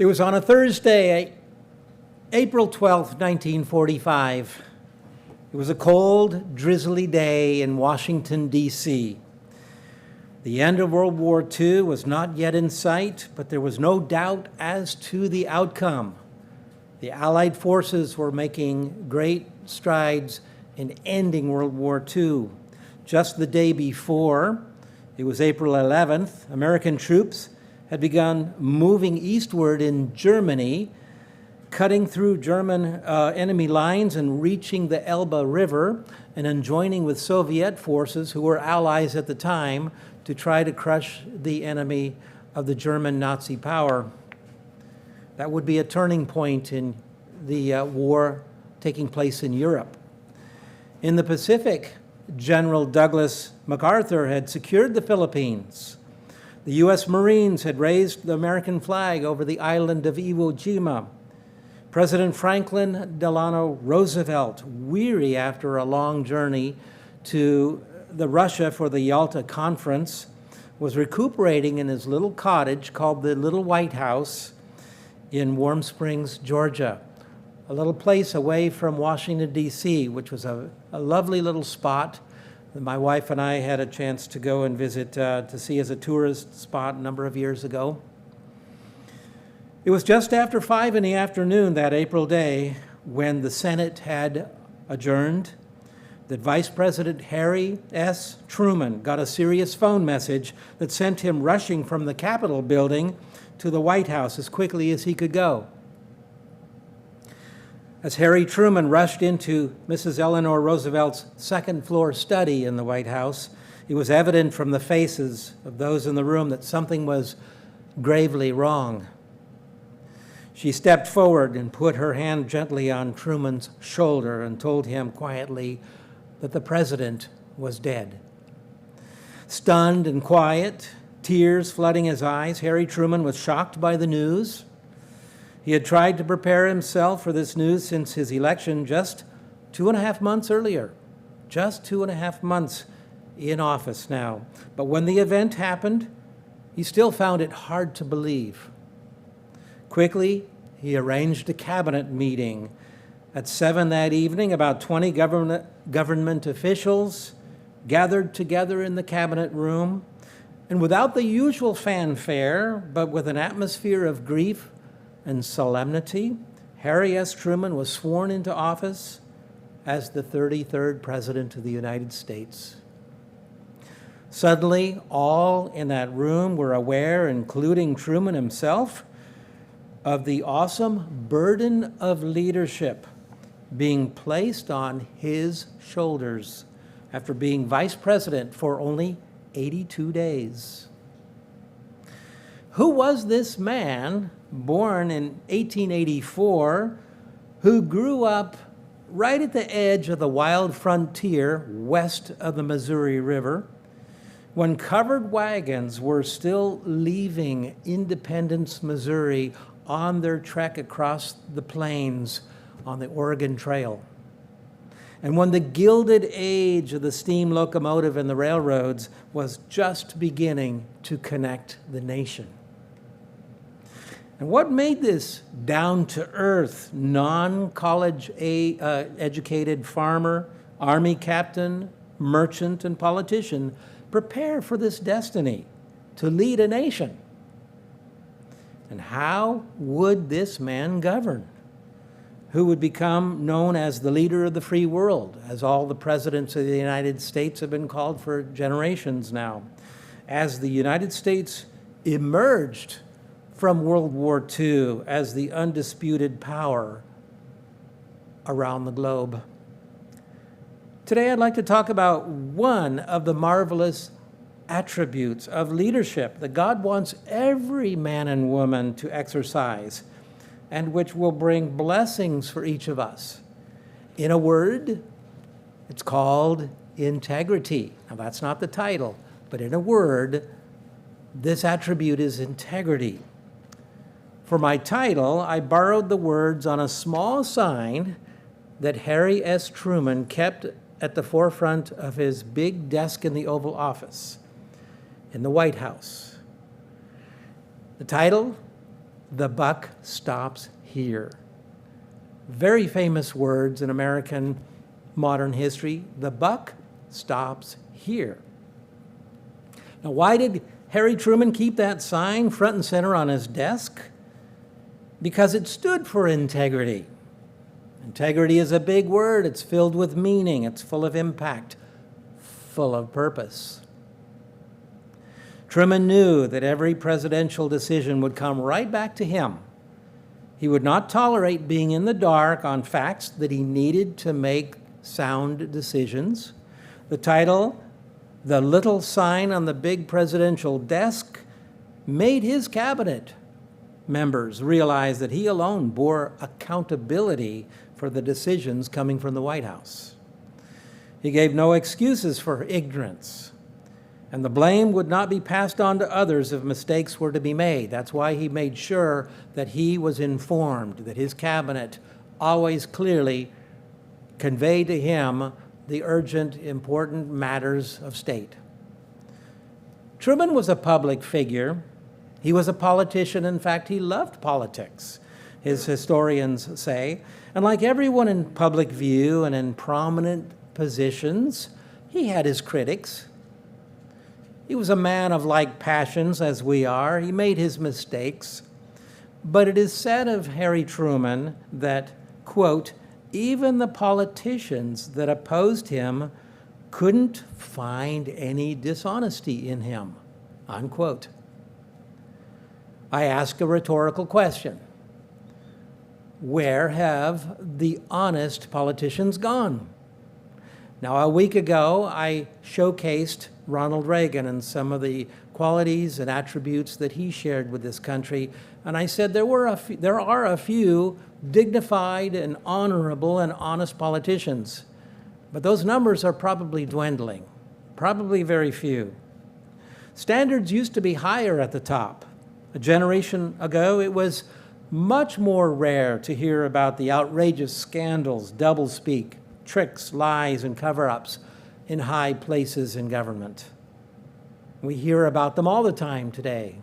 It was on a Thursday, April 12th, 1945. It was a cold, drizzly day in Washington, D.C. The end of World War II was not yet in sight, but there was no doubt as to the outcome. The Allied forces were making great strides in ending World War II. Just the day before, it was April 11th, American troops had begun moving eastward in Germany, cutting through German enemy lines and reaching the Elbe River and then joining with Soviet forces who were allies at the time to try to crush the enemy of the German Nazi power. That would be a turning point in the war taking place in Europe. In the Pacific, General Douglas MacArthur had secured the Philippines. The U.S. Marines had raised the American flag over the island of Iwo Jima. President Franklin Delano Roosevelt, weary after a long journey to Russia for the Yalta Conference, was recuperating in his little cottage called the Little White House in Warm Springs, Georgia, a little place away from Washington, D.C., which was a lovely little spot that my wife and I had a chance to go and visit to see as a tourist spot a number of years ago. It was just after 5 in the afternoon that April day when the Senate had adjourned that Vice President Harry S. Truman got a serious phone message that sent him rushing from the Capitol building to the White House as quickly as he could go. As Harry Truman rushed into Mrs. Eleanor Roosevelt's second-floor study in the White House, it was evident from the faces of those in the room that something was gravely wrong. She stepped forward and put her hand gently on Truman's shoulder and told him quietly that the president was dead. Stunned and quiet, tears flooding his eyes, Harry Truman was shocked by the news. He had tried to prepare himself for this news since his election just 2.5 months earlier. Just 2.5 months in office now. But when the event happened, he still found it hard to believe. Quickly, he arranged a cabinet meeting. At 7 that evening, about 20 government officials gathered together in the cabinet room, and without the usual fanfare, but with an atmosphere of grief and solemnity, Harry S. Truman was sworn into office as the 33rd President of the United States. Suddenly, all in that room were aware, including Truman himself, of the awesome burden of leadership being placed on his shoulders after being vice president for only 82 days. Who was this man, born in 1884, who grew up right at the edge of the wild frontier west of the Missouri River, when covered wagons were still leaving Independence, Missouri, on their trek across the plains on the Oregon Trail? And when the gilded age of the steam locomotive and the railroads was just beginning to connect the nation. And what made this down-to-earth, non-college educated farmer, army captain, merchant, and politician prepare for this destiny to lead a nation? And how would this man govern, who would become known as the leader of the free world, as all the presidents of the United States have been called for generations now, as the United States emerged from World War II as the undisputed power around the globe? Today, I'd like to talk about one of the marvelous attributes of leadership that God wants every man and woman to exercise, and which will bring blessings for each of us. In a word, it's called integrity. Now, that's not the title, but in a word, this attribute is integrity. For my title, I borrowed the words on a small sign that Harry S. Truman kept at the forefront of his big desk in the Oval Office in the White House. The title the buck stops here. Very famous words in American modern history. The buck stops here. Now, why did Harry Truman keep that sign front and center on his desk? Because it stood for integrity. Integrity is a big word. It's filled with meaning. It's full of impact, full of purpose. Truman knew that every presidential decision would come right back to him. He would not tolerate being in the dark on facts that he needed to make sound decisions. The title, "The Little Sign on the Big Presidential Desk," made his cabinet members realize that he alone bore accountability for the decisions coming from the White House. He gave no excuses for ignorance, and the blame would not be passed on to others if mistakes were to be made. That's why he made sure that he was informed, that his cabinet always clearly conveyed to him the urgent, important matters of state. Truman was a public figure. He was a politician. In fact, he loved politics, his historians say. And like everyone in public view and in prominent positions, he had his critics. He was a man of like passions as we are. He made his mistakes. But it is said of Harry Truman that, quote, even the politicians that opposed him couldn't find any dishonesty in him, unquote. I ask a rhetorical question. Where have the honest politicians gone? Now, a week ago, I showcased Ronald Reagan and some of the qualities and attributes that he shared with this country, and I said there are a few dignified and honorable and honest politicians, but those numbers are probably dwindling, probably very few. Standards used to be higher at the top. A generation ago, it was much more rare to hear about the outrageous scandals, doublespeak, tricks, lies, and cover-ups in high places in government. We hear about them all the time today.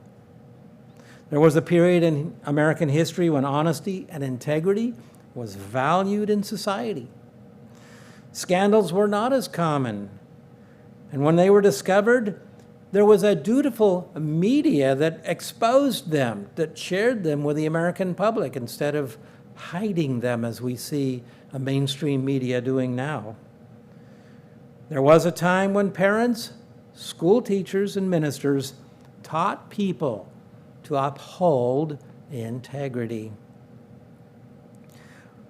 There was a period in American history when honesty and integrity was valued in society. Scandals were not as common, and when they were discovered, there was a dutiful media that exposed them, that shared them with the American public instead of hiding them as we see a mainstream media doing now. There was a time when parents, school teachers, and ministers taught people to uphold integrity.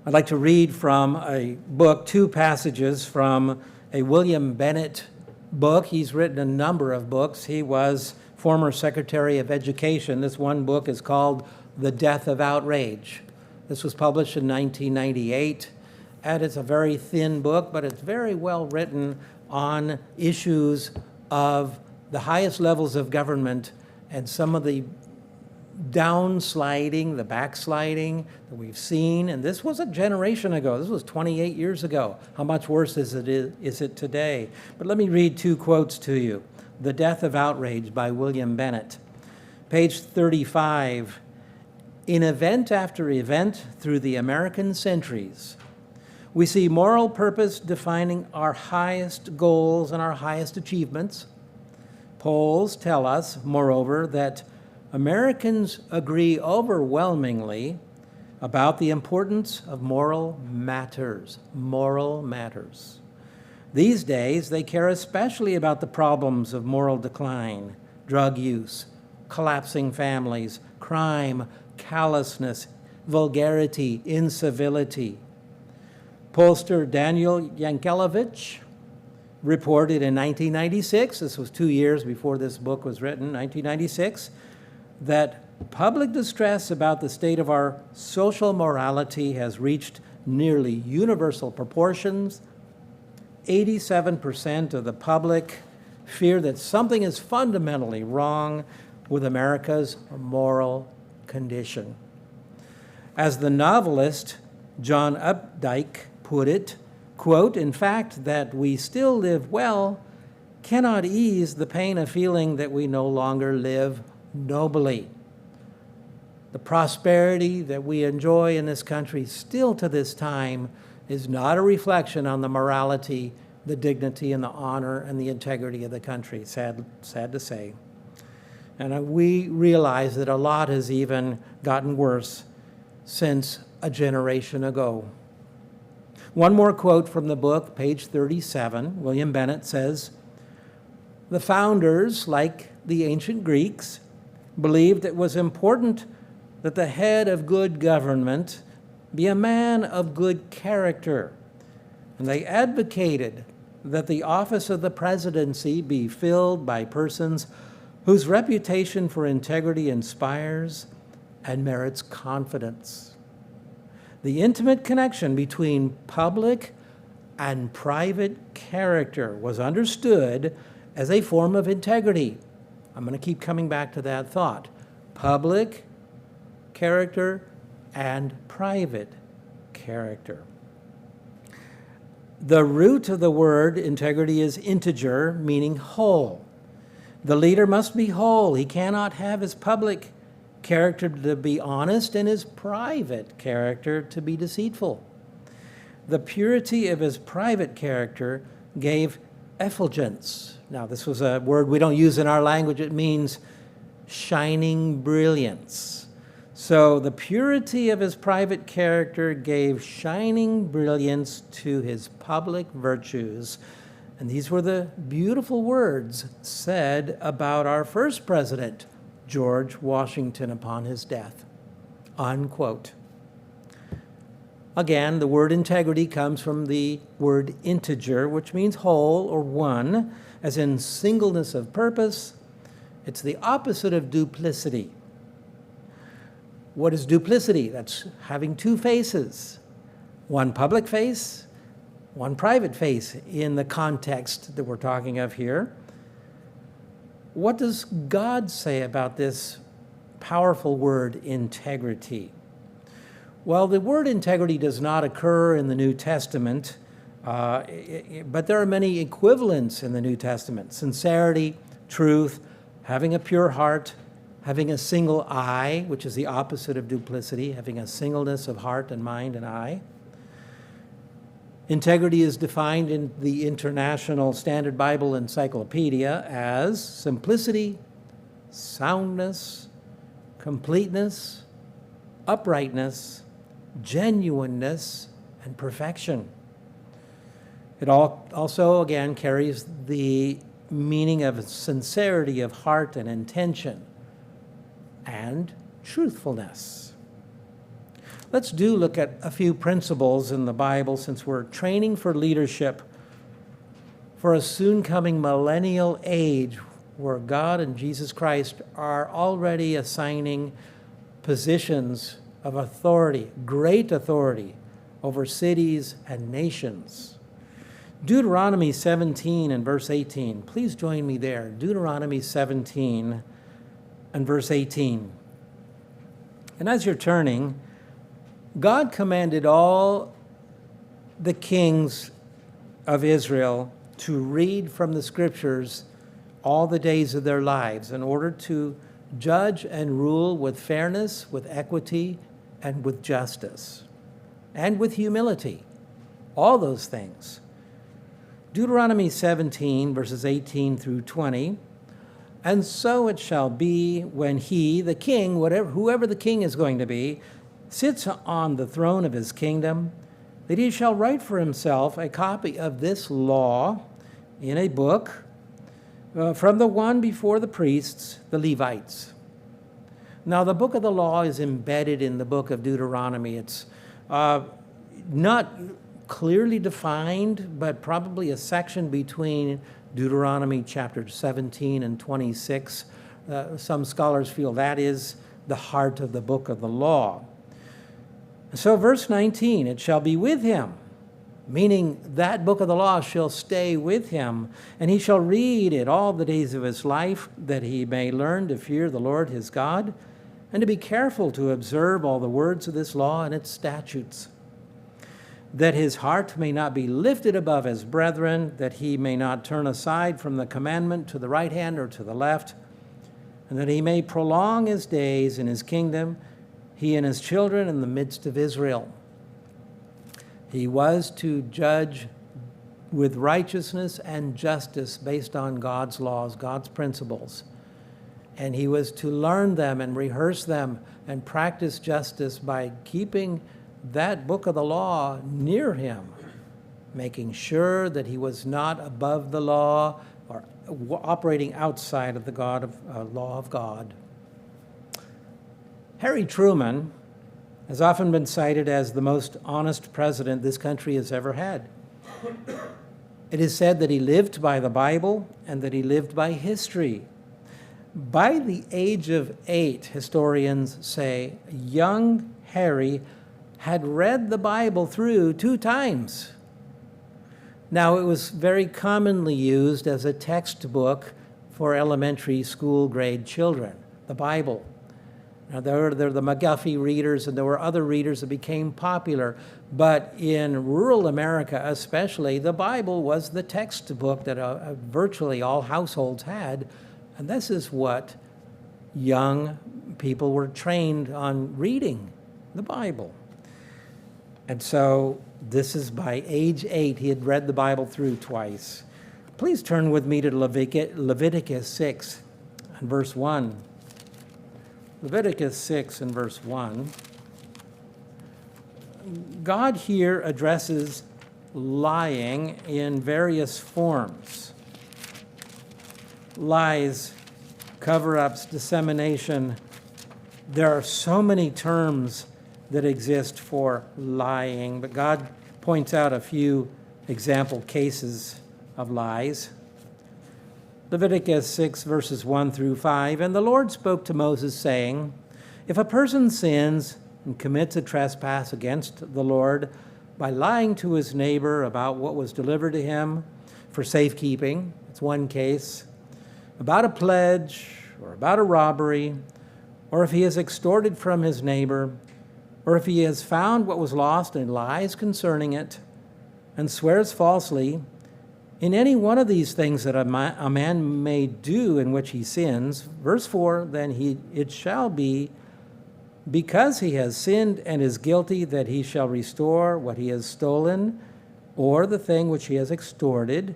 I'd like to read from a book, two passages from a William Bennett book. He's written a number of books. He was former Secretary of Education. This one book is called The Death of Outrage. This was published in 1998, and it's a very thin book, but it's very well written on issues of the highest levels of government and some of the downsliding, the backsliding that we've seen. And this was a generation ago. This was 28 years ago. How much worse is it today? But let me read two quotes to you. The Death of Outrage by William Bennett. Page 35. In event after event through the American centuries, we see moral purpose defining our highest goals and our highest achievements. Polls tell us, moreover, that Americans agree overwhelmingly about the importance of moral matters. Moral matters. These days, they care especially about the problems of moral decline, drug use, collapsing families, crime, callousness, vulgarity, incivility. Pollster Daniel Yankelevich reported in 1996, this was 2 years before this book was written, 1996, that public distress about the state of our social morality has reached nearly universal proportions. 87% of the public fear that something is fundamentally wrong with America's moral condition. As the novelist John Updike put it, quote, in fact, that we still live well cannot ease the pain of feeling that we no longer live nobly. The prosperity that we enjoy in this country still to this time is not a reflection on the morality, the dignity, and the honor and the integrity of the country, sad to say. And we realize that a lot has even gotten worse since a generation ago. One more quote from the book, page 37. William Bennett says, "The founders, like the ancient Greeks, believed it was important that the head of good government be a man of good character, and they advocated that the office of the presidency be filled by persons whose reputation for integrity inspires and merits confidence. The intimate connection between public and private character was understood as a form of integrity." I'm going to keep coming back to that thought. Public character and private character. The root of the word integrity is integer, meaning whole. The leader must be whole. He cannot have his public character to be honest and his private character to be deceitful. The purity of his private character gave effulgence. Now, this was a word we don't use in our language. It means shining brilliance. So the purity of his private character gave shining brilliance to his public virtues. And these were the beautiful words said about our first president, George Washington, upon his death. Unquote. Again, the word integrity comes from the word integer, which means whole or one, as in singleness of purpose. It's the opposite of duplicity. What is duplicity? That's having two faces, one public face, one private face in the context that we're talking of here. What does God say about this powerful word, integrity? Well, the word integrity does not occur in the New Testament, but there are many equivalents in the New Testament. Sincerity, truth, having a pure heart, having a single eye, which is the opposite of duplicity, having a singleness of heart and mind and eye. Integrity is defined in the International Standard Bible Encyclopedia as simplicity, soundness, completeness, uprightness, genuineness, and perfection. It also, again, carries the meaning of sincerity of heart and intention and truthfulness. Let's look at a few principles in the Bible since we're training for leadership for a soon coming millennial age where God and Jesus Christ are already assigning positions of authority, great authority over cities and nations. Deuteronomy 17 and verse 18. Please join me there. Deuteronomy 17 and verse 18. And as you're turning, God commanded all the kings of Israel to read from the scriptures all the days of their lives in order to judge and rule with fairness, with equity, and with justice, and with humility. All those things. Deuteronomy 17, verses 18 through 20. And so it shall be when he, the king, whoever the king is going to be, sits on the throne of his kingdom, that he shall write for himself a copy of this law in a book from the one before the priests, the Levites. Now, the book of the law is embedded in the book of Deuteronomy. It's not clearly defined, but probably a section between Deuteronomy chapter 17 and 26. Some scholars feel that is the heart of the book of the law. So verse 19, it shall be with him, meaning that book of the law shall stay with him, and he shall read it all the days of his life, that he may learn to fear the Lord his God, and to be careful to observe all the words of this law and its statutes, that his heart may not be lifted above his brethren, that he may not turn aside from the commandment to the right hand or to the left, and that he may prolong his days in his kingdom, he and his children in the midst of Israel. He was to judge with righteousness and justice based on God's laws, God's principles. And he was to learn them and rehearse them and practice justice by keeping that book of the law near him, making sure that he was not above the law or operating outside of the law of God. Harry Truman has often been cited as the most honest president this country has ever had. It is said that he lived by the Bible and that he lived by history. By the age of 8, historians say, young Harry had read the Bible through 2 times. Now, it was very commonly used as a textbook for elementary school grade children, the Bible. Now, there were the McGuffey readers, and there were other readers that became popular. But in rural America especially, the Bible was the textbook that virtually all households had. And this is what young people were trained on reading, the Bible. And so this is by age 8, he had read the Bible through twice. Please turn with me to Leviticus 6 and verse 1. Leviticus 6 and verse 1. God here addresses lying in various forms. Lies, cover-ups, dissemination. There are so many terms that exist for lying, but God points out a few example cases of lies. Leviticus 6, verses 1 through 5, and the Lord spoke to Moses, saying, if a person sins and commits a trespass against the Lord by lying to his neighbor about what was delivered to him for safekeeping, it's one case, about a pledge or about a robbery, or if he has extorted from his neighbor, or if he has found what was lost and lies concerning it, and swears falsely, in any one of these things that a man may do in which he sins, verse 4, then it shall be, because he has sinned and is guilty, that he shall restore what he has stolen, or the thing which he has extorted,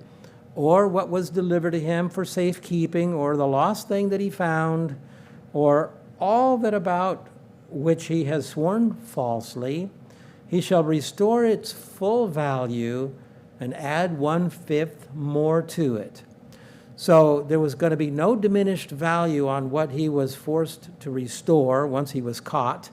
or what was delivered to him for safekeeping, or the lost thing that he found, or all that about which he has sworn falsely, he shall restore its full value and add 1/5 more to it. So there was going to be no diminished value on what he was forced to restore once he was caught,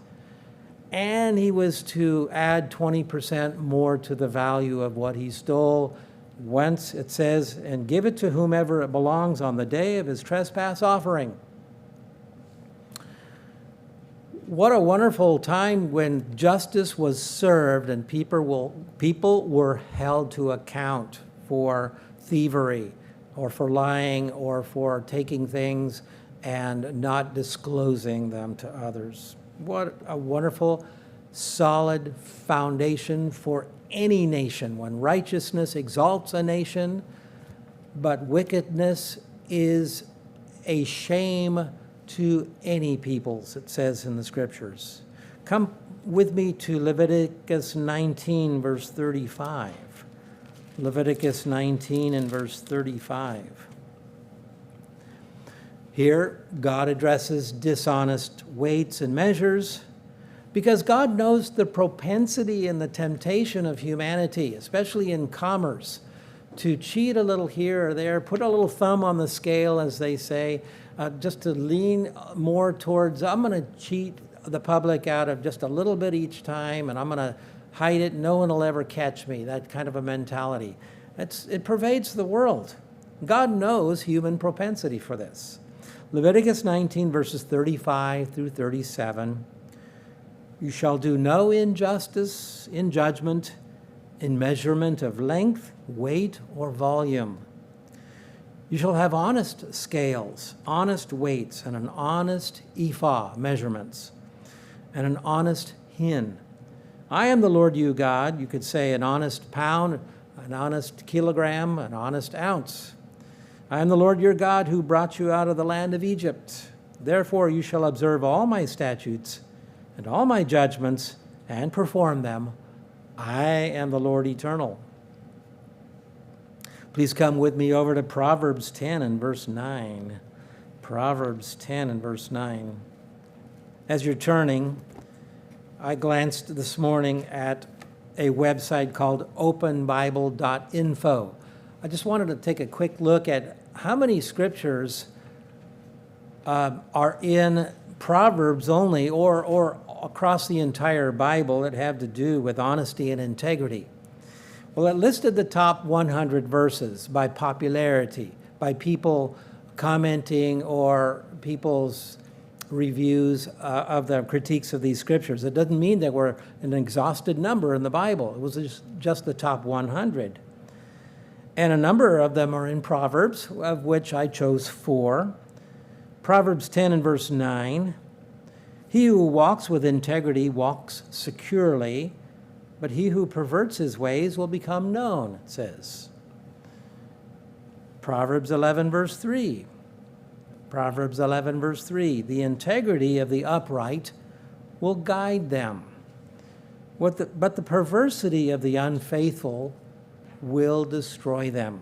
and he was to add 20% more to the value of what he stole. Once it says, and give it to whomever it belongs on the day of his trespass offering. What a wonderful time when justice was served and people were held to account for thievery or for lying or for taking things and not disclosing them to others. What a wonderful, solid foundation for any nation. When righteousness exalts a nation, but wickedness is a shame to any peoples, it says in the scriptures. Come with me to Leviticus 19, verse 35. Leviticus 19 and verse 35. Here, God addresses dishonest weights and measures because God knows the propensity and the temptation of humanity, especially in commerce, to cheat a little here or there, put a little thumb on the scale, as they say, just to lean more towards, I'm going to cheat the public out of just a little bit each time, and I'm going to hide it. No one will ever catch me, that kind of a mentality. It pervades the world. God knows human propensity for this. Leviticus 19, verses 35 through 37. You shall do no injustice in judgment, in measurement of length, weight, or volume. You shall have honest scales, honest weights, and an honest ephah measurements, and an honest hin. I am the Lord you God. You could say an honest pound, an honest kilogram, an honest ounce. I am the Lord your God who brought you out of the land of Egypt. Therefore you shall observe all my statutes and all my judgments and perform them. I am the Lord eternal. Please come with me over to Proverbs 10 and verse 9. Proverbs 10 and verse 9. As you're turning, I glanced this morning at a website called openbible.info. I just wanted to take a quick look at how many scriptures are in Proverbs only or across the entire Bible that have to do with honesty and integrity. Well, it listed the top 100 verses by popularity, by people commenting or people's reviews of the critiques of these scriptures. It doesn't mean there were an exhausted number in the Bible. It was just the top 100. And a number of them are in Proverbs, of which I chose 4. Proverbs 10 and verse 9. He who walks with integrity walks securely, but he who perverts his ways will become known, it says. Proverbs 11 verse 3. Proverbs 11 verse 3. The integrity of the upright will guide them, but the perversity of the unfaithful will destroy them.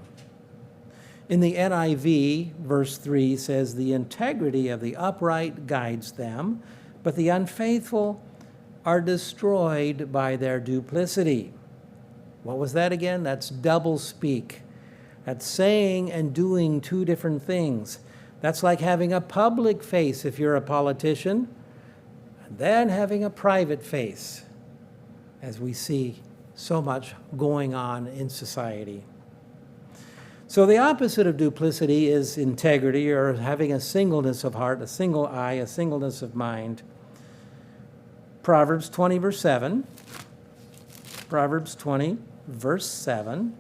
In the NIV, verse 3 says, the integrity of the upright guides them, but the unfaithful are destroyed by their duplicity. What was that again? That's double speak. That's saying and doing two different things. That's like having a public face if you're a politician, and then having a private face, as we see so much going on in society. So the opposite of duplicity is integrity, or having a singleness of heart, a single eye, a singleness of mind. Proverbs 20, verse 7. Proverbs 20, verse 7.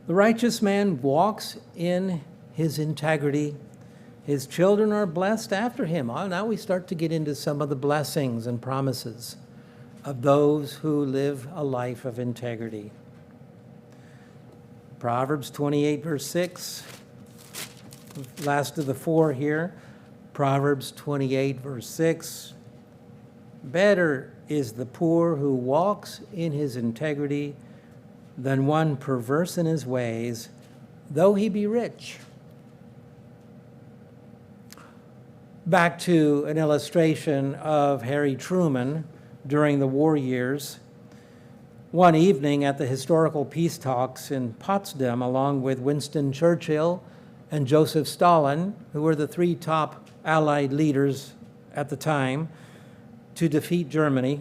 The righteous man walks in his integrity. His children are blessed after him. Now we start to get into some of the blessings and promises of those who live a life of integrity. Proverbs 28, verse 6. Last of the 4 here. Proverbs 28, verse 6. Better is the poor who walks in his integrity than one perverse in his ways, though he be rich. Back to an illustration of Harry Truman during the war years. One evening at the historical peace talks in Potsdam, along with Winston Churchill and Joseph Stalin, who were the 3 top Allied leaders at the time to defeat Germany,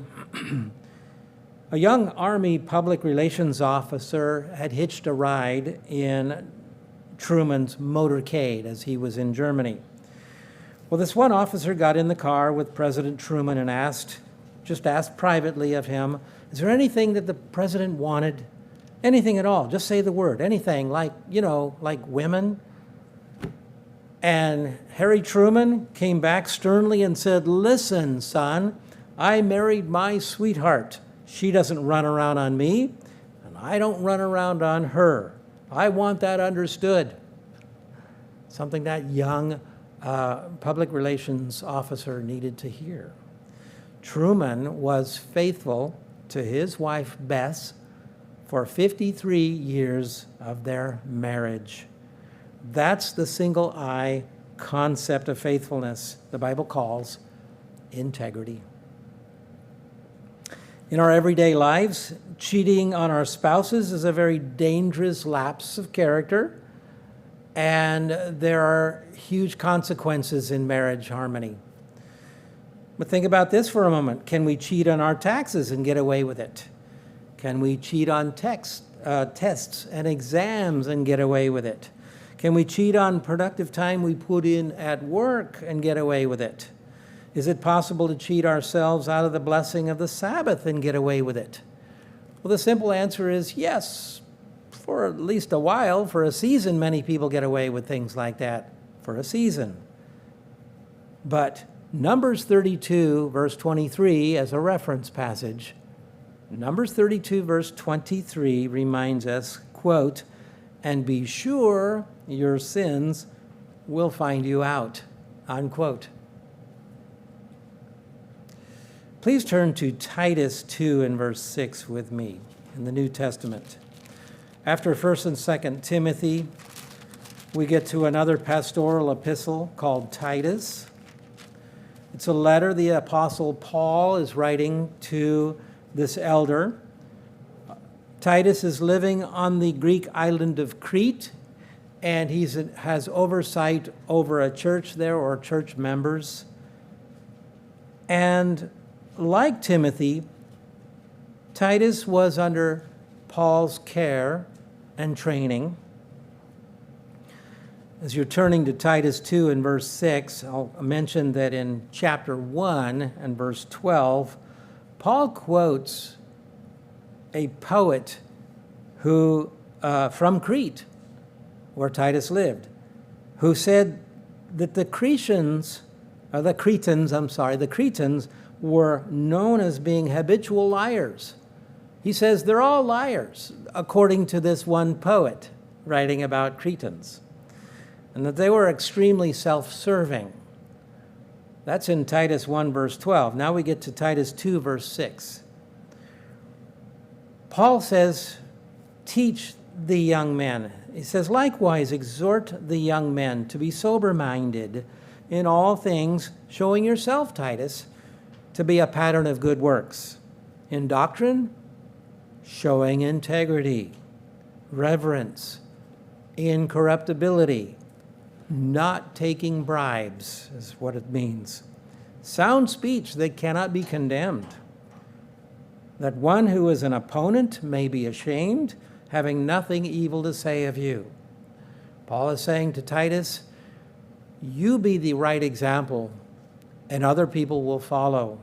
a young Army public relations officer had hitched a ride in Truman's motorcade as he was in Germany. Well, this one officer got in the car with President Truman and asked privately of him, is there anything that the president wanted? Anything at all? Just say the word. Anything, like women? And Harry Truman came back sternly and said, listen, son, I married my sweetheart. She doesn't run around on me, and I don't run around on her. I want that understood. Something that young public relations officer needed to hear. Truman was faithful to his wife, Bess, for 53 years of their marriage. That's the single eye concept of faithfulness the Bible calls integrity. In our everyday lives, cheating on our spouses is a very dangerous lapse of character, and there are huge consequences in marriage harmony. But think about this for a moment. Can we cheat on our taxes and get away with it? Can we cheat on tests and exams and get away with it? Can we cheat on productive time we put in at work and get away with it? Is it possible to cheat ourselves out of the blessing of the Sabbath and get away with it? Well, the simple answer is yes. For at least a while, for a season, many people get away with things like that for a season. But Numbers 32, verse 23, as a reference passage, Numbers 32, verse 23 reminds us, quote, and be sure your sins will find you out, unquote. Please turn to Titus 2 and verse 6 with me in the New Testament. After 1st and 2nd Timothy, we get to another pastoral epistle called Titus. It's a letter the Apostle Paul is writing to this elder. Titus is living on the Greek island of Crete, and he has oversight over a church there, or church members. And like Timothy, Titus was under Paul's care and training. As you're turning to Titus 2 and verse 6, I'll mention that in chapter 1 and verse 12, Paul quotes a poet who, from Crete, where Titus lived, who said that the Cretans were known as being habitual liars. He says they're all liars, according to this one poet writing about Cretans, and that they were extremely self-serving. That's in Titus 1, verse 12. Now we get to Titus 2, verse 6. Paul says, teach the young men. He says, likewise, exhort the young men to be sober-minded in all things, showing yourself, Titus, to be a pattern of good works. In doctrine, showing integrity, reverence, incorruptibility, not taking bribes is what it means. Sound speech that cannot be condemned. That one who is an opponent may be ashamed, having nothing evil to say of you. Paul is saying to Titus, you be the right example, and other people will follow.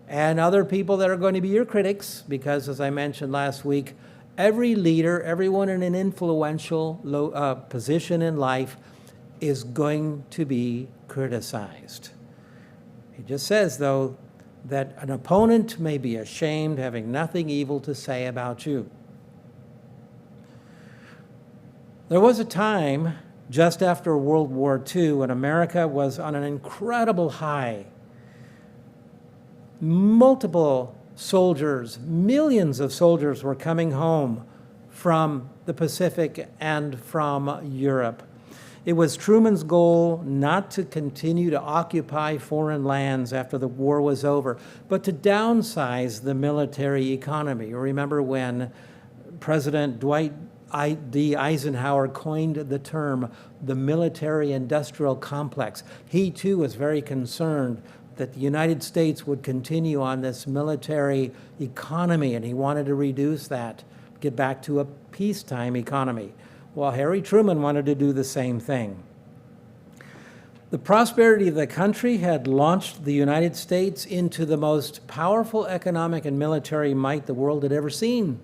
And other people that are going to be your critics, because as I mentioned last week, every leader, everyone in an influential position in life is going to be criticized. He just says, though, that an opponent may be ashamed, having nothing evil to say about you. There was a time just after World War II when America was on an incredible high. Multiple soldiers, millions of soldiers were coming home from the Pacific and from Europe. It was Truman's goal not to continue to occupy foreign lands after the war was over, but to downsize the military economy. You remember when President Dwight D. Eisenhower coined the term the military-industrial complex. He, too, was very concerned that the United States would continue on this military economy, and he wanted to reduce that, get back to a peacetime economy. Well, Harry Truman wanted to do the same thing. The prosperity of the country had launched the United States into the most powerful economic and military might the world had ever seen.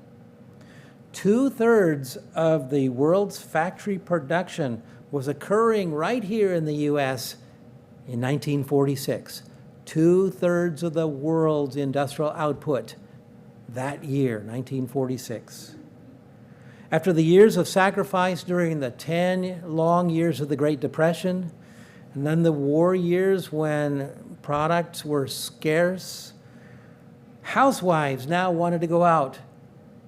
2/3 of the world's factory production was occurring right here in the U.S. in 1946. 2/3 of the world's industrial output that year, 1946. After the years of sacrifice during the 10 long years of the Great Depression, and then the war years when products were scarce, housewives now wanted to go out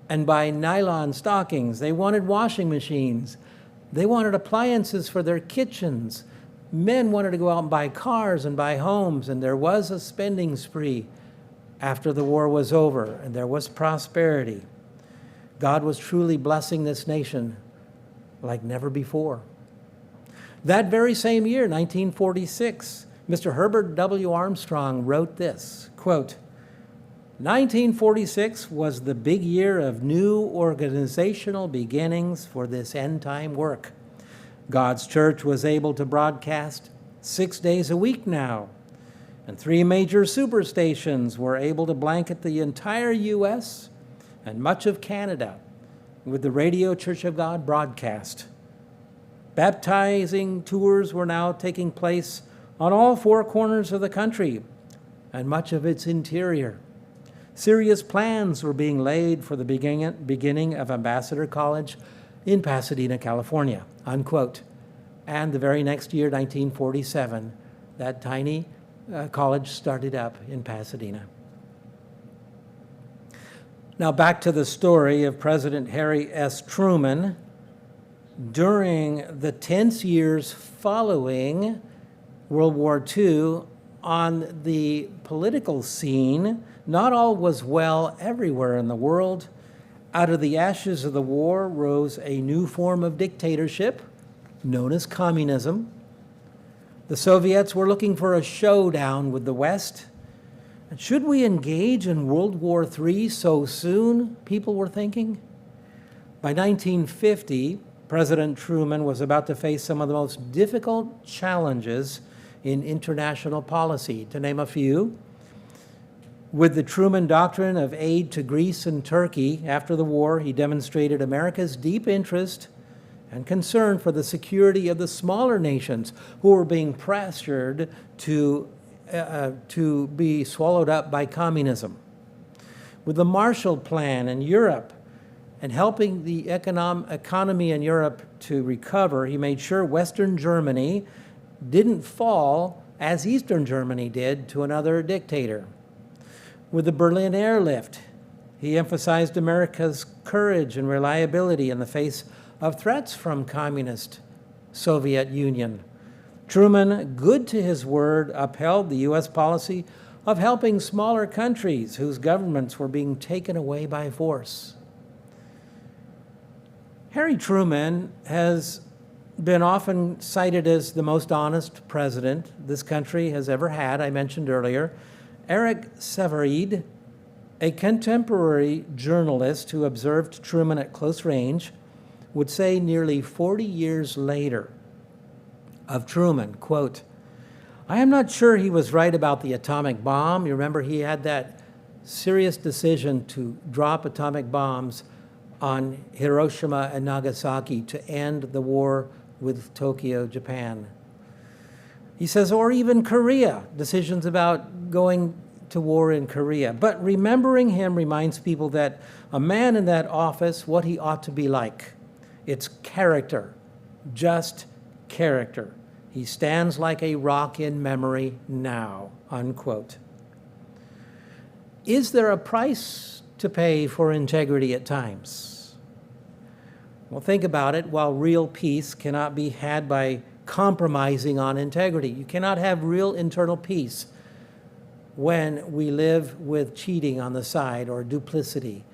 and buy nylon stockings. They wanted washing machines. They wanted appliances for their kitchens. Men wanted to go out and buy cars and buy homes, and there was a spending spree after the war was over, and there was prosperity. God was truly blessing this nation like never before. That very same year, 1946, Mr. Herbert W. Armstrong wrote this, quote, 1946 was the big year of new organizational beginnings for this end-time work. God's church was able to broadcast 6 days a week now, and 3 major superstations were able to blanket the entire U.S. and much of Canada with the Radio Church of God broadcast. Baptizing tours were now taking place on all 4 corners of the country and much of its interior. Serious plans were being laid for the beginning of Ambassador College in Pasadena, California, unquote. And the very next year, 1947, that tiny college started up in Pasadena. Now back to the story of President Harry S. Truman. During the tense years following World War II, on the political scene, not all was well everywhere in the world. Out of the ashes of the war rose a new form of dictatorship known as communism. The Soviets were looking for a showdown with the West. And should we engage in World War III so soon, people were thinking? By 1950, President Truman was about to face some of the most difficult challenges in international policy, to name a few. With the Truman Doctrine of aid to Greece and Turkey after the war, he demonstrated America's deep interest and concern for the security of the smaller nations who were being pressured to be swallowed up by communism. With the Marshall Plan in Europe and helping the economy in Europe to recover, he made sure Western Germany didn't fall as Eastern Germany did to another dictator. With the Berlin Airlift, he emphasized America's courage and reliability in the face of threats from communist Soviet Union. Truman, good to his word, upheld the U.S. policy of helping smaller countries whose governments were being taken away by force. Harry Truman has been often cited as the most honest president this country has ever had, I mentioned earlier. Eric Sevareid, a contemporary journalist who observed Truman at close range, would say nearly 40 years later of Truman, quote, "I am not sure he was right about the atomic bomb." You remember he had that serious decision to drop atomic bombs on Hiroshima and Nagasaki to end the war with Tokyo, Japan. He says, or even Korea, decisions about going to war in Korea. But remembering him reminds people that a man in that office, what he ought to be like. It's character, just character. He stands like a rock in memory now, unquote. Is there a price to pay for integrity at times? Well, think about it. While real peace cannot be had by compromising on integrity, you cannot have real internal peace when we live with cheating on the side or duplicity,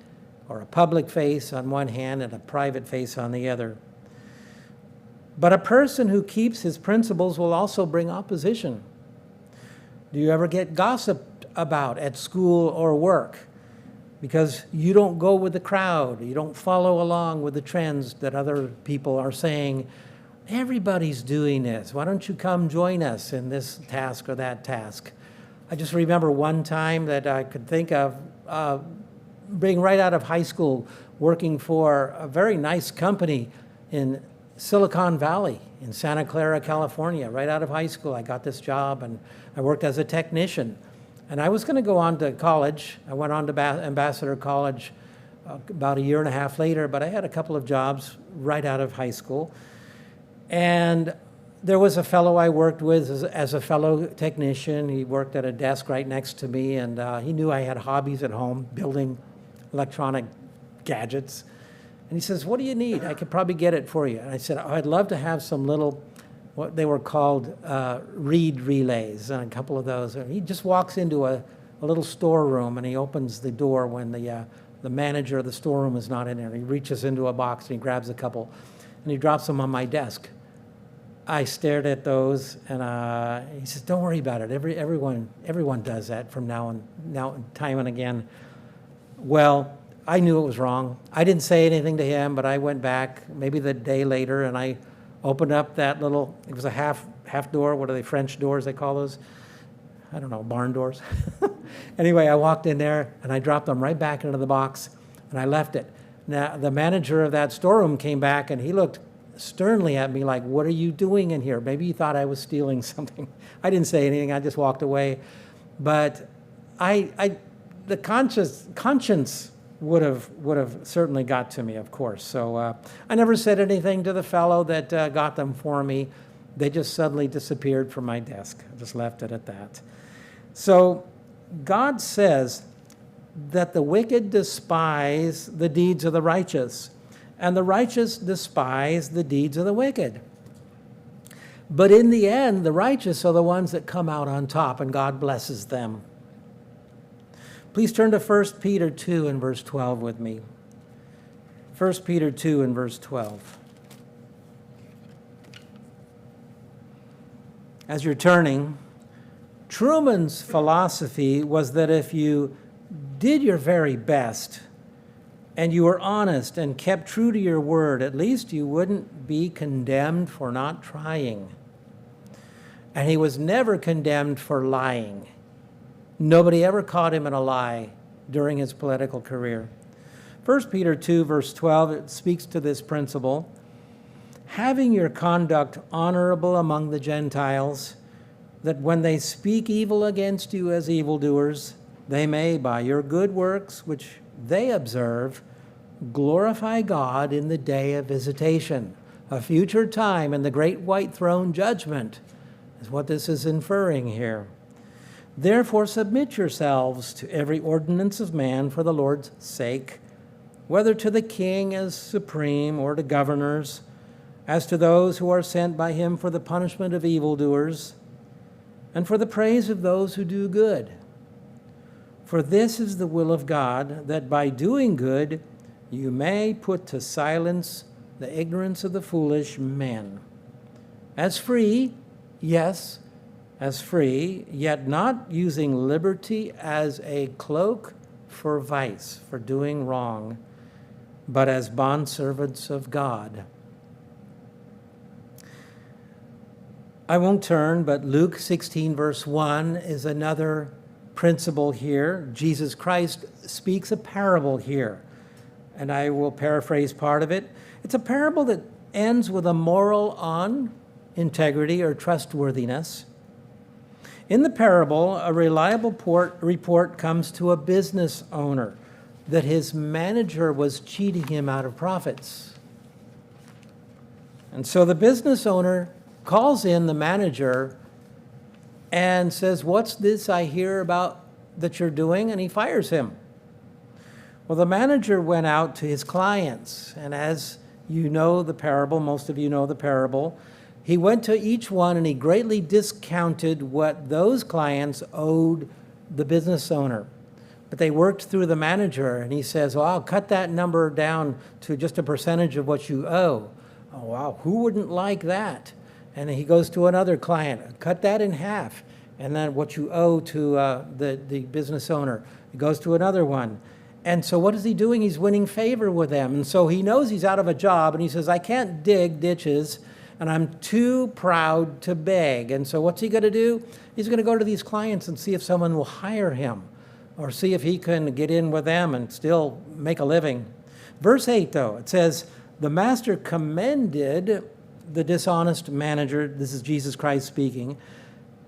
or a public face on one hand and a private face on the other. But a person who keeps his principles will also bring opposition. Do you ever get gossiped about at school or work because you don't go with the crowd, you don't follow along with the trends that other people are saying? Everybody's doing this. Why don't you come join us in this task or that task? I just remember one time that I could think of being right out of high school, working for a very nice company in Silicon Valley in Santa Clara, California. Right out of high school, I got this job, and I worked as a technician. And I was going to go on to college. I went on to Ambassador College about a year and a half later, but I had a couple of jobs right out of high school. And there was a fellow I worked with as a fellow technician. He worked at a desk right next to me, and he knew I had hobbies at home, building electronic gadgets. And he says, "What do you need? I could probably get it for you." And I said, "Oh, I'd love to have some little," what they were called, reed relays, and a couple of those. And he just walks into a little storeroom, and he opens the door when the manager of the storeroom is not in there. He reaches into a box, and he grabs a couple, and he drops them on my desk. I stared at those, and he says, "Don't worry about it. Everyone does that from now time and again." Well, I knew it was wrong. I didn't say anything to him, but I went back maybe the day later, and I opened up that little, it was a half door. What are they, French doors they call those? I don't know, barn doors. Anyway, I walked in there, and I dropped them right back into the box, and I left it. Now, the manager of that storeroom came back, and he looked sternly at me like, "What are you doing in here?" Maybe he thought I was stealing something. I didn't say anything. I just walked away. But the conscience would have certainly got to me, of course. So I never said anything to the fellow that got them for me. They just suddenly disappeared from my desk. I just left it at that. So God says that the wicked despise the deeds of the righteous, and the righteous despise the deeds of the wicked. But in the end, the righteous are the ones that come out on top, and God blesses them. Please turn to 1 Peter 2 and verse 12 with me. 1 Peter 2 and verse 12. As you're turning, Truman's philosophy was that if you did your very best and you were honest and kept true to your word, at least you wouldn't be condemned for not trying. And he was never condemned for lying. Nobody ever caught him in a lie during his political career. 1 Peter 2, verse 12, it speaks to this principle. Having your conduct honorable among the Gentiles, that when they speak evil against you as evildoers, they may, by your good works, which they observe, glorify God in the day of visitation. A future time in the great white throne judgment is what this is inferring here. Therefore submit yourselves to every ordinance of man for the Lord's sake, whether to the king as supreme or to governors, as to those who are sent by him for the punishment of evildoers, and for the praise of those who do good. For this is the will of God, that by doing good you may put to silence the ignorance of the foolish men. As free, yes, as free, yet not using liberty as a cloak for vice, for doing wrong, but as bondservants of God. I won't turn, but Luke 16, verse 1 is another principle here. Jesus Christ speaks a parable here, and I will paraphrase part of it. It's a parable that ends with a moral on integrity or trustworthiness. In the parable, a reliable report comes to a business owner that his manager was cheating him out of profits. And so the business owner calls in the manager and says, "What's this I hear about that you're doing?" And he fires him. Well, the manager went out to his clients, and as you know the parable, most of you know the parable, he went to each one and he greatly discounted what those clients owed the business owner. But they worked through the manager, and he says, "Well, I'll cut that number down to just a percentage of what you owe." Oh, wow, who wouldn't like that? And he goes to another client, "Cut that in half, and then what you owe to the business owner." He goes to another one. And so what is he doing? He's winning favor with them. And so he knows he's out of a job, and he says, "I can't dig ditches, and I'm too proud to beg." And so what's he going to do? He's going to go to these clients and see if someone will hire him, or see if he can get in with them and still make a living. Verse 8, though, it says, "The master commended the dishonest manager," this is Jesus Christ speaking,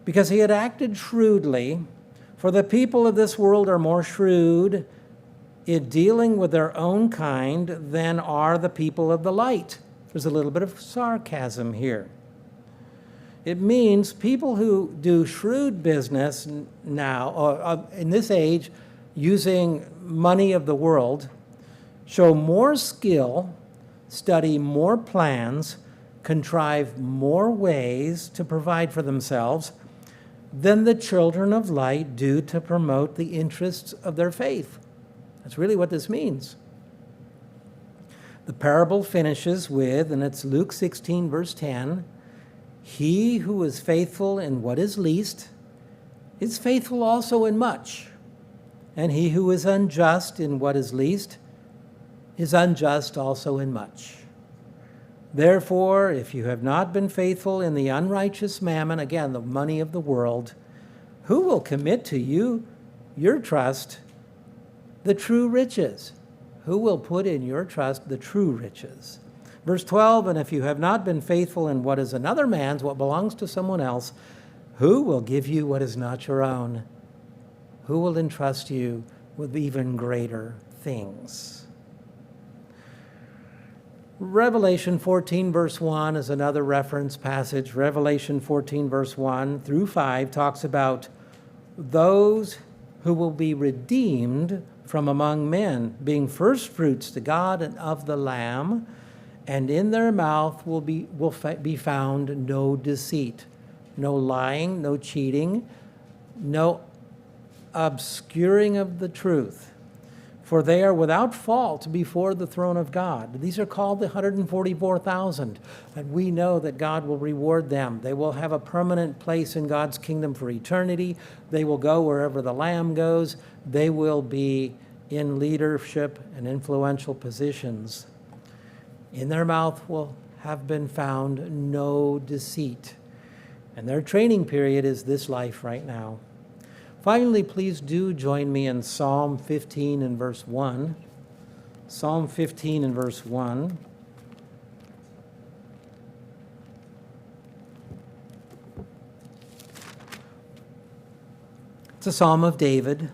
"because he had acted shrewdly, for the people of this world are more shrewd in dealing with their own kind than are the people of the light." There's a little bit of sarcasm here. It means people who do shrewd business now, or in this age, using money of the world, show more skill, study more plans, contrive more ways to provide for themselves than the children of light do to promote the interests of their faith. That's really what this means. The parable finishes with, and it's Luke 16, verse 10, "He who is faithful in what is least is faithful also in much, and he who is unjust in what is least is unjust also in much. Therefore, if you have not been faithful in the unrighteous mammon," again, the money of the world, "who will commit to you your trust the true riches?" Who will put in your trust the true riches? Verse 12, "And if you have not been faithful in what is another man's, what belongs to someone else, who will give you what is not your own? Who will entrust you with even greater things?" Revelation 14, verse 1 is another reference passage. Revelation 14, verse 1 through 5 talks about those who will be redeemed from among men, being firstfruits to God and of the Lamb, and in their mouth will be found no deceit, no lying, no cheating, no obscuring of the truth. For they are without fault before the throne of God. These are called the 144,000, and we know that God will reward them. They will have a permanent place in God's kingdom for eternity. They will go wherever the Lamb goes. They will be in leadership and influential positions. In their mouth will have been found no deceit. And their training period is this life right now. Finally, please do join me in Psalm 15 and verse 1. Psalm 15 and verse 1. It's a psalm of David.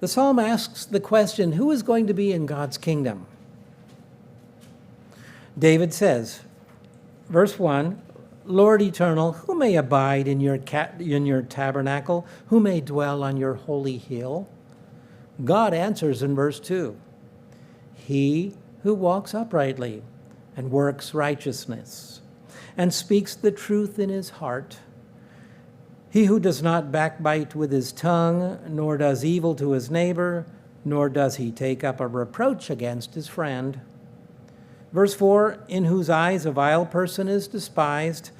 The psalm asks the question, who is going to be in God's kingdom? David says, verse 1, Lord eternal, who may abide in your tabernacle? Who may dwell on your holy hill? God answers in verse 2, he who walks uprightly and works righteousness and speaks the truth in his heart. He who does not backbite with his tongue, nor does evil to his neighbor, nor does he take up a reproach against his friend. Verse 4, in whose eyes a vile person is despised,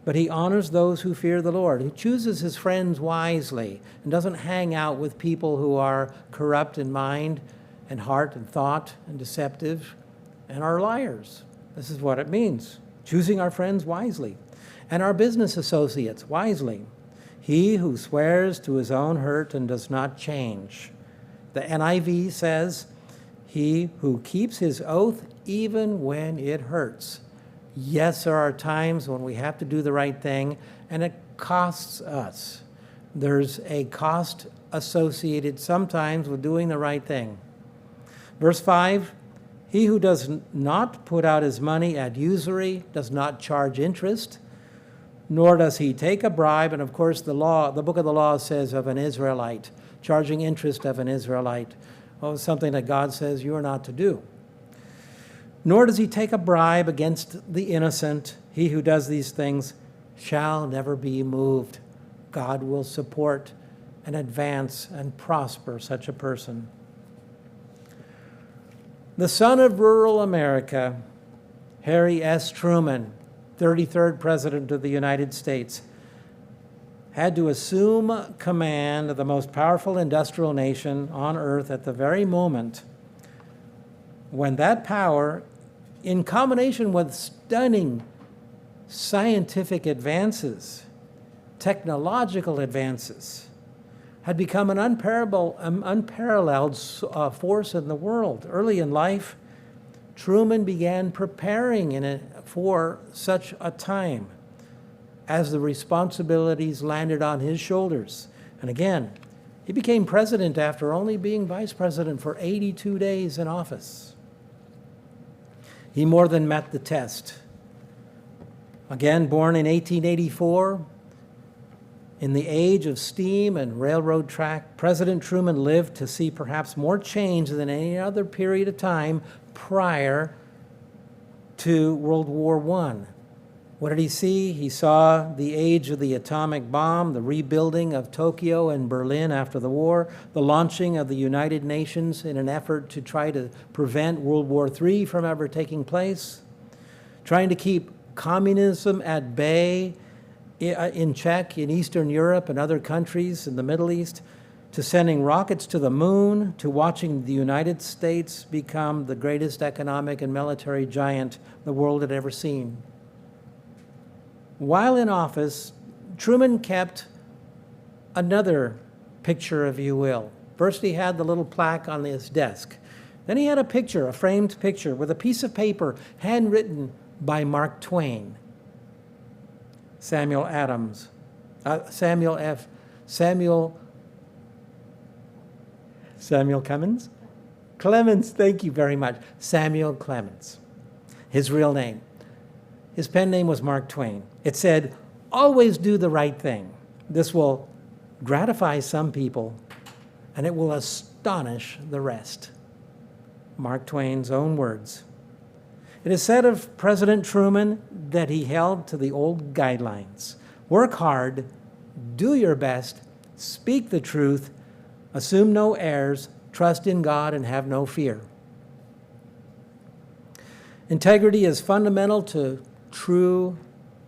but he honors those who fear the Lord. He chooses his friends wisely and doesn't hang out with people who are corrupt in mind and heart and thought and deceptive and are liars. This is what it means, choosing our friends wisely and our business associates wisely. He who swears to his own hurt and does not change. The NIV says, he who keeps his oath even when it hurts. Yes, there are times when we have to do the right thing, and it costs us. There's a cost associated sometimes with doing the right thing. Verse 5, he who does not put out his money at usury, does not charge interest, nor does he take a bribe. And of course, the book of the law says of an Israelite, charging interest of an Israelite. Oh, something that God says you are not to do. Nor does he take a bribe against the innocent. He who does these things shall never be moved. God will support and advance and prosper such a person. The son of rural America, Harry S. Truman, 33rd President of the United States, had to assume command of the most powerful industrial nation on earth at the very moment when that power, in combination with stunning scientific advances, technological advances, had become an unparalleled force in the world. Early in life, Truman began preparing for such a time as the responsibilities landed on his shoulders. And again, he became president after only being vice president for 82 days in office. He more than met the test. Again, born in 1884, in the age of steam and railroad track, President Truman lived to see perhaps more change than any other period of time prior to World War I. What did he see? He saw the age of the atomic bomb, the rebuilding of Tokyo and Berlin after the war, the launching of the United Nations in an effort to try to prevent World War III from ever taking place, trying to keep communism at bay, in check in Eastern Europe and other countries in the Middle East, to sending rockets to the moon, to watching the United States become the greatest economic and military giant the world had ever seen. While in office, Truman kept another picture, if you will. First, he had the little plaque on his desk. Then he had a picture, a framed picture, with a piece of paper handwritten by Mark Twain. Samuel Clemens? Clemens, thank you very much. Samuel Clemens, his real name. His pen name was Mark Twain. It said, always do the right thing. This will gratify some people, and it will astonish the rest. Mark Twain's own words. It is said of President Truman that he held to the old guidelines. Work hard, do your best, speak the truth, assume no airs, trust in God, and have no fear. Integrity is fundamental to true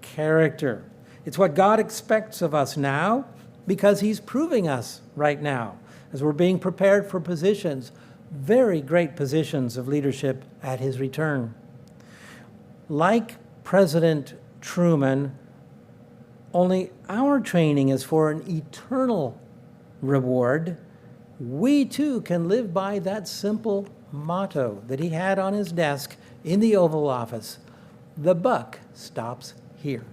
character. It's what God expects of us now because he's proving us right now as we're being prepared for positions, very great positions of leadership at his return. Like President Truman, only our training is for an eternal reward. We too can live by that simple motto that he had on his desk in the Oval Office. The buck stops here.